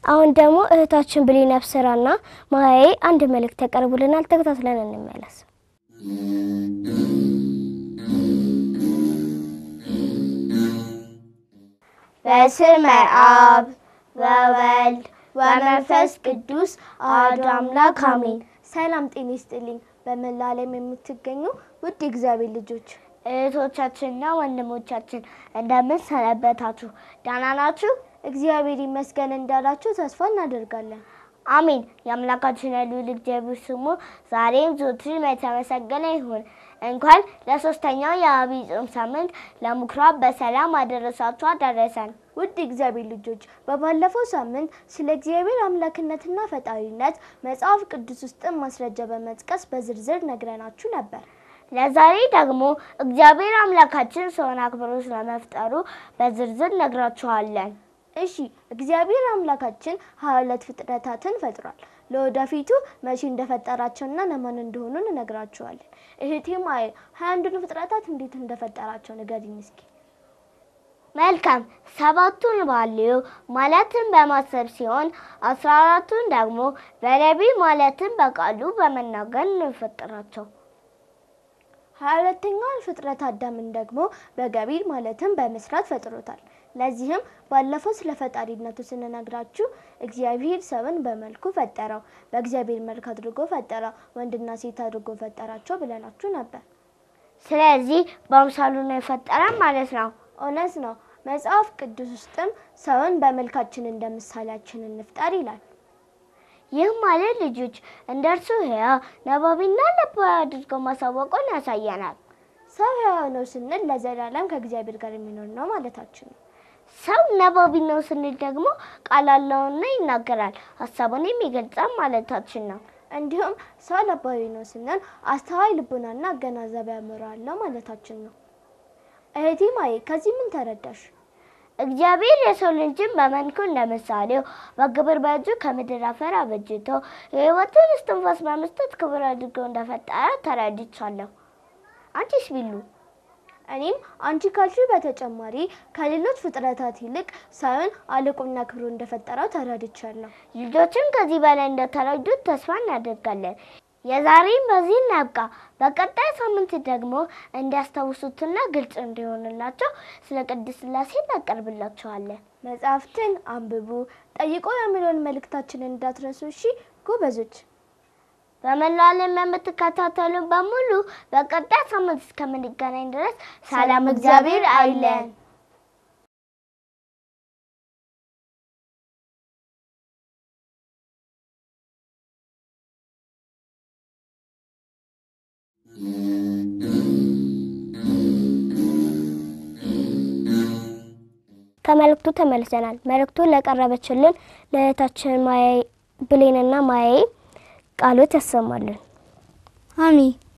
አሁን ደግሞ እህታችን ብሌን አብስራና ማያዬ አንድ መልእክት ተቀርቡልናል ተከታትለን እንመለስ። በስመ አብ ወወልድ ወመንፈስ ቅዱስ አሐዱ አምላክ አሜን። ሰላም ጤና ይስጥልኝ። በመላው ዓለም የምትገኙ ውድ እግዚአብሔር ልጆች እህቶቻችንና ወንድሞቻችን እንደምን ሰነበታችሁ? ደህና ናችሁ? እግዚአብሔር ይመስገን እንዳላችሁ ተስፋ እናደርጋለን። አሜን። የአምላካችን የልዑል እግዚአብሔር ስሙ ዛሬም ዘወትርም የተመሰገነ ይሁን። እንኳን ለሶስተኛው የዐቢይ ጾም ሳምንት ለምኩራብ በሰላም አደረሳችሁ አደረሰን። ውድ እግዚአብሔር ልጆች በባለፈው ሳምንት ስለ እግዚአብሔር አምላክነትና ፈጣሪነት መጽሐፍ ቅዱስ ውስጥ ማስረጃ በመጥቀስ በዝርዝር ነግረናችሁ ነበር። ለዛሬ ደግሞ እግዚአብሔር አምላካችን ሰውን አክብሮ ስለመፍጠሩ በዝርዝር ነግራችኋለን። እሺ እግዚአብሔር አምላካችን 22 ፍጥረታትን ፈጥሯል። ለወደፊቱ መቼ እንደፈጠራቸውና ለማን እንደሆኑ እንነግራችኋለን። እህቴ ማይ 21 ፍጥረታት እንዴት እንደፈጠራቸው ንገሪኝ እስኪ። መልካም። 7ቱን ባልዩ ማለትም በማሰብ ሲሆን 14ቱን ደግሞ በነቢይ ማለትም በቃሉ በመናገር እንፈጠራቸው። 22ኛው ፍጥረት አዳምን ደግሞ በገቢር ማለትም በመስራት ፈጥሮታል። ለዚህም ባለፈው ስለ ፈጣሪነቱ ስንነግራችሁ እግዚአብሔር ሰውን በመልኩ ፈጠረው፣ በእግዚአብሔር መልክ አድርጎ ፈጠረው፣ ወንድና ሴት አድርጎ ፈጠራቸው ብለናችሁ ነበር። ስለዚህ በአምሳሉ ነው የፈጠረን ማለት ነው። እውነት ነው። መጽሐፍ ቅዱስ ውስጥም ሰውን በመልካችን እንደምሳሌያችን እንፍጠር ይላል። ይህ ማለት ልጆች እንደርሱ ሕያው ነባቢና ልባዊ አድርጎ ማሳወቁን ያሳየናል። ሰው ሕያው ነው ስንል ለዘላለም ከእግዚአብሔር ጋር የሚኖር ነው ማለታችን ነው። ሰው ነባቢ ነው ስንል ደግሞ ቃል አለውና ይናገራል፣ ሐሳቡን የሚገልጻል ማለታችን ነው። እንዲሁም ሰው ልባዊ ነው ስንል አስተዋይ ልቡናና አገናዛቢ አእምሮ አለው ማለታችን ነው። እህቴ ማይ ከዚህ ምን ተረዳሽ? እግዚአብሔር የሰው ልጅን በመልኩ እንደምሳሌው በግብር በእጁ ከምድር አፈር አበጅቶ የሕይወትን እስትንፋስ በመስጠት ክብር አድርጎ እንደፈጠረ ተረድቻለሁ። አንቺስ ቢሉ? እኔም አንቺ ካልሽው በተጨማሪ ከሌሎች ፍጥረታት ይልቅ ሰውን አልቆና ክብሮ እንደፈጠረው ተረድቻለሁ። ልጆችን ከዚህ በላይ እንደተረዱት ተስፋ እናደርጋለን። የዛሬን በዚህ እናብቃ። በቀጣይ ሳምንት ደግሞ እንዲያስታውሱትና ግልጽ እንዲሆንላቸው ስለ ቅድስት ሥላሴ እናቀርብላችኋለን። መጽሐፍትን አንብቡ፣ ጠይቁ የሚለውን መልእክታችንን እንዳትረሱ እሺ ጎበዞች። በመላው ዓለም የምትከታተሉ በሙሉ በቀጣይ ሳምንት እስከምንገናኝ ድረስ ሰላም እግዚአብሔር አይለን። ከመልእክቱ ተመልሰናል። መልእክቱን ለቀረበችልን ለእህታችን ማያዬ ብሌንና ማያዬ ቃሎት ያሰማልን። አሜን።